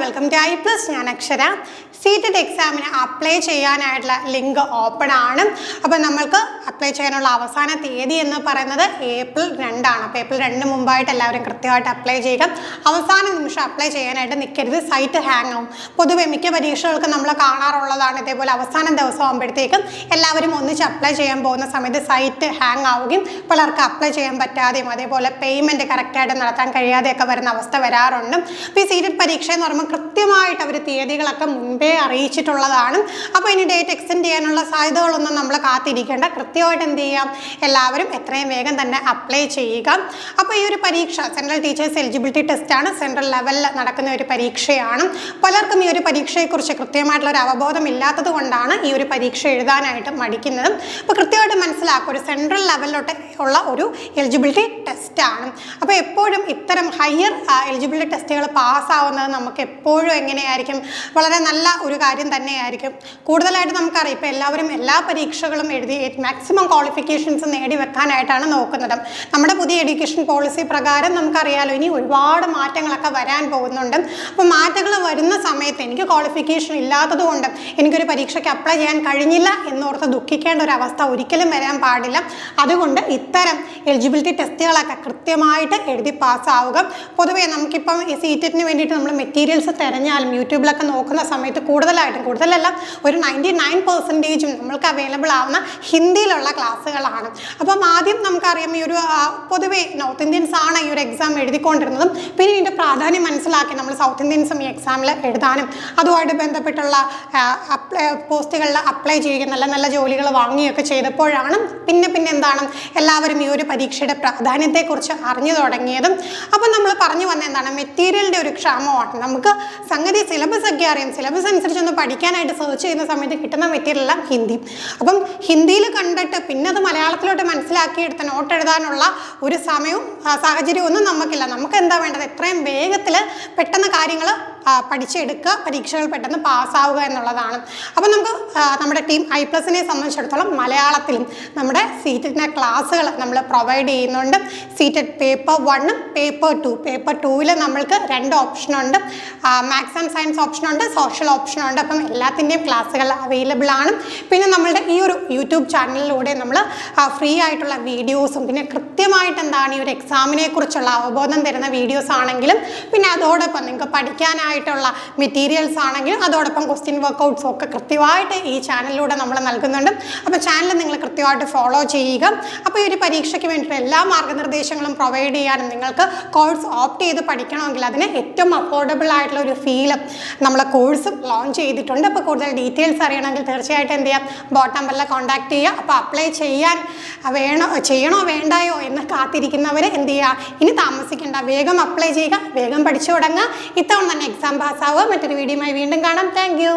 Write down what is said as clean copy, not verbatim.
Welcome to I plus. ഞാൻ അക്ഷര. Seated എക്സാമിന് അപ്ലൈ ചെയ്യാനായിട്ടുള്ള ലിങ്ക് ഓപ്പൺ ആണ്. അപ്പോൾ നമ്മൾക്ക് അപ്ലൈ ചെയ്യാനുള്ള അവസാന തീയതി എന്ന് പറയുന്നത് ഏപ്രിൽ 2 ആണ്. അപ്പോൾ ഏപ്രിൽ 2 മുമ്പായിട്ട് എല്ലാവരും കൃത്യമായിട്ട് അപ്ലൈ ചെയ്യുക. അവസാന നിമിഷം അപ്ലൈ ചെയ്യാനായിട്ട് നിൽക്കരുത്, സൈറ്റ് ഹാങ് ആവും. പൊതുവെ മിക്ക പരീക്ഷകൾക്ക് നമ്മൾ കാണാറുള്ളതാണ്. ഇതേപോലെ അവസാന ദിവസം ആകുമ്പോഴത്തേക്കും എല്ലാവരും ഒന്നിച്ച് അപ്ലൈ ചെയ്യാൻ പോകുന്ന സമയത്ത് സൈറ്റ് ഹാങ് ആവുകയും പലർക്ക് അപ്ലൈ ചെയ്യാൻ പറ്റാതെയും അതേപോലെ പേയ്മെൻറ്റ് കറക്റ്റായിട്ട് നടത്താൻ കഴിയാതെയൊക്കെ വരുന്ന അവസ്ഥ വരാറുണ്ട്. അപ്പോൾ ഈ സീറ്റഡ് പരീക്ഷ എന്ന് പറയുമ്പോൾ കൃത്യമായിട്ട് അവർ തീയതികളൊക്കെ മുൻപേ അറിയിച്ചിട്ടുള്ളതാണ്. അപ്പോൾ ഇനി ഡേറ്റ് എക്സ്റ്റെൻഡ് ചെയ്യാനുള്ള സാധ്യതകളൊന്നും നമ്മൾ കാത്തിരിക്കേണ്ട. കൃത്യമായിട്ട് എന്ത് ചെയ്യാം, എല്ലാവരും എത്രയും വേഗം തന്നെ അപ്ലൈ ചെയ്യുക. അപ്പോൾ ഈ ഒരു പരീക്ഷ സെൻട്രൽ ടീച്ചേഴ്സ് എലിജിബിലിറ്റി ടെസ്റ്റാണ്. സെൻട്രൽ ലെവലിൽ നടക്കുന്ന ഒരു പരീക്ഷയാണ്. പലർക്കും ഈ ഒരു പരീക്ഷയെക്കുറിച്ച് കൃത്യമായിട്ടുള്ള ഒരു അവബോധം ഇല്ലാത്തത് കൊണ്ടാണ് ഈ ഒരു പരീക്ഷ എഴുതാനായിട്ട് മടിക്കുന്നത്. അപ്പോൾ കൃത്യമായിട്ട് മനസ്സിലാക്കുക, ഒരു സെൻട്രൽ ലെവലിലോട്ട് ഉള്ള ഒരു എലിജിബിലിറ്റി ടെസ്റ്റാണ്. അപ്പോൾ എപ്പോഴും ഇത്തരം ഹയർ എലിജിബിലിറ്റി ടെസ്റ്റുകൾ പാസ്സാവുന്നത് നമുക്ക് എപ്പോഴും എങ്ങനെയായിരിക്കും, വളരെ നല്ല ഒരു കാര്യം തന്നെയായിരിക്കും. കൂടുതലായിട്ട് നമുക്കറിയാം, ഇപ്പോൾ എല്ലാവരും എല്ലാ പരീക്ഷകളും എഴുതി മാക്സിമം ക്വാളിഫിക്കേഷൻസ് നേടി വെക്കാനായിട്ടാണ് നോക്കുന്നത്. നമ്മുടെ പുതിയ എഡ്യൂക്കേഷൻ പോളിസി പ്രകാരം നമുക്കറിയാലോ, ഇനി ഒരുപാട് മാറ്റങ്ങളൊക്കെ വരാൻ പോകുന്നുണ്ട്. അപ്പോൾ മാറ്റങ്ങൾ വരുന്ന സമയത്ത് എനിക്ക് ക്വാളിഫിക്കേഷൻ ഇല്ലാത്തത് കൊണ്ട് എനിക്കൊരു പരീക്ഷയ്ക്ക് അപ്ലൈ ചെയ്യാൻ കഴിഞ്ഞില്ല എന്നോർത്ത് ദുഃഖിക്കേണ്ട ഒരു അവസ്ഥ ഒരിക്കലും വരാൻ പാടില്ല. അതുകൊണ്ട് ഇത്തരം എലിജിബിലിറ്റി ടെസ്റ്റുകളൊക്കെ കൃത്യമായിട്ട് എഴുതി പാസ്സാവുക. പൊതുവേ നമുക്കിപ്പം ഈ സീറ്ററ്റിന് വേണ്ടിയിട്ട് നമ്മൾ മെറ്റീരിയൽസ് തിരഞ്ഞാലും യൂട്യൂബിലൊക്കെ നോക്കുന്ന സമയത്ത് കൂടുതലല്ല ഒരു 99% നമ്മൾക്ക് അവൈലബിൾ ആവുന്ന ഹിന്ദിയിലുള്ള ക്ലാസ്സുകളാണ്. അപ്പം ആദ്യം നമുക്കറിയാം, ഈ ഒരു പൊതുവേ നോർത്ത് ഇന്ത്യൻസ് ആണ് ഈ ഒരു എക്സാം എഴുതിക്കൊണ്ടിരുന്നതും. പിന്നെ ഇതിൻ്റെ പ്രാധാന്യം മനസ്സിലാക്കി നമ്മൾ സൗത്ത് ഇന്ത്യൻസും ഈ എക്സാമിൽ എഴുതാനും അതുമായിട്ട് ബന്ധപ്പെട്ടുള്ള പോസ്റ്റുകളിൽ അപ്ലൈ ചെയ്യുക, നല്ല നല്ല ജോലികൾ വാങ്ങുകയൊക്കെ ചെയ്തപ്പോഴാണ് പിന്നെ എന്താണ് എല്ലാവരും ഈ ഒരു പരീക്ഷയുടെ പ്രാധാന്യത്തെക്കുറിച്ച് അറിഞ്ഞു തുടങ്ങിയതും. അപ്പം നമ്മൾ പറഞ്ഞു വന്ന എന്താണ്, മെറ്റീരിയലിൻ്റെ ഒരു ക്ഷാമമാണ്. നമുക്ക് സംഗതി സിലബസ് ഒക്കെ അറിയാം, സിലബസ് അനുസരിച്ചൊന്ന് പഠിക്കാനായിട്ട് സെർച്ച് ചെയ്യുന്ന സമയത്ത് കിട്ടുന്ന മെറ്റീരിയൽ എല്ലാം ഹിന്ദി. അപ്പം ഹിന്ദിയിൽ കണ്ടിട്ട് പിന്നെ അത് മലയാളത്തിലോട്ട് മനസ്സിലാക്കിയെടുത്ത് നോട്ട് എഴുതാനുള്ള ഒരു സമയവും സാഹചര്യവും ഒന്നും നമുക്കില്ല. നമുക്ക് എന്താ വേണ്ടത്, എത്രയും വേഗത്തിൽ പെട്ടെന്ന് കാര്യങ്ങൾ പഠിച്ചെടുക്കുക, പരീക്ഷകൾ പെട്ടെന്ന് പാസ്സാവുക എന്നുള്ളതാണ്. അപ്പം നമുക്ക് നമ്മുടെ ടീം ഐ പ്ലസിനെ സംബന്ധിച്ചിടത്തോളം മലയാളത്തിലും നമ്മുടെ സീറ്റഡിൻ്റെ ക്ലാസ്സുകൾ നമ്മൾ പ്രൊവൈഡ് ചെയ്യുന്നുണ്ട്. Seated paper 1 paper 2. പേപ്പർ 2-ൽ നമ്മൾക്ക് 2 ഓപ്ഷനുണ്ട്, മാത്സ് ആൻഡ് സയൻസ് ഓപ്ഷനുണ്ട്, സോഷ്യൽ ഓപ്ഷനുണ്ട്. അപ്പം എല്ലാത്തിൻ്റെയും ക്ലാസ്സുകൾ അവൈലബിൾ ആണ്. പിന്നെ നമ്മളുടെ ഈ ഒരു യൂട്യൂബ് ചാനലിലൂടെ നമ്മൾ ഫ്രീ ആയിട്ടുള്ള വീഡിയോസും പിന്നെ കൃത്യമായിട്ട് എന്താണ് ഈ ഒരു എക്സാമിനെ കുറിച്ചുള്ള അവബോധം തരുന്ന വീഡിയോസ് ആണെങ്കിലും പിന്നെ അതോടൊപ്പം നിങ്ങൾക്ക് പഠിക്കാനായിട്ടുള്ള മെറ്റീരിയൽസ് ആണെങ്കിലും അതോടൊപ്പം ക്വസ്റ്റ്യൻ വർക്കൗട്ട്സും ഒക്കെ കൃത്യമായിട്ട് ഈ ചാനലിലൂടെ നമ്മൾ നൽകുന്നുണ്ട്. അപ്പോൾ ചാനൽ നിങ്ങൾ കൃത്യമായിട്ട് ഫോളോ ചെയ്യുക. അപ്പോൾ ഈ ഒരു പരീക്ഷയ്ക്ക് വേണ്ടിയിട്ട് എല്ലാ മാർഗ്ഗനിർദ്ദേശങ്ങളും പ്രൊവൈഡ് ചെയ്യാനും നിങ്ങൾക്ക് കോഴ്സ് ഓപ്റ്റ് ചെയ്ത് പഠിക്കണമെങ്കിൽ അതിന് ഏറ്റവും അഫോർഡബിൾ ആയിട്ടുള്ള ഒരു ഫീലും നമ്മൾ കോഴ്സും ലോഞ്ച് ചെയ്തിട്ടുണ്ട്. അപ്പോൾ കൂടുതൽ ഡീറ്റെയിൽസ് അറിയണമെങ്കിൽ തീർച്ചയായിട്ടും എന്ത് ചെയ്യാം, ബോട്ടം നമ്പറിൽ കോൺടാക്ട് ചെയ്യുക. അപ്പോൾ അപ്ലൈ ചെയ്യണോ വേണ്ടായോ എന്ന് കാത്തിരിക്കുന്നവർ എന്ത് ചെയ്യുക, ഇനി താമസിക്കേണ്ട, വേഗം അപ്ലൈ ചെയ്യുക, വേഗം പഠിച്ചു തുടങ്ങുക. ഇത്തവണ തന്നെ എക്സാം പാസ്സാവുക. മറ്റൊരു വീഡിയോയുമായി വീണ്ടും കാണാം. Thank you.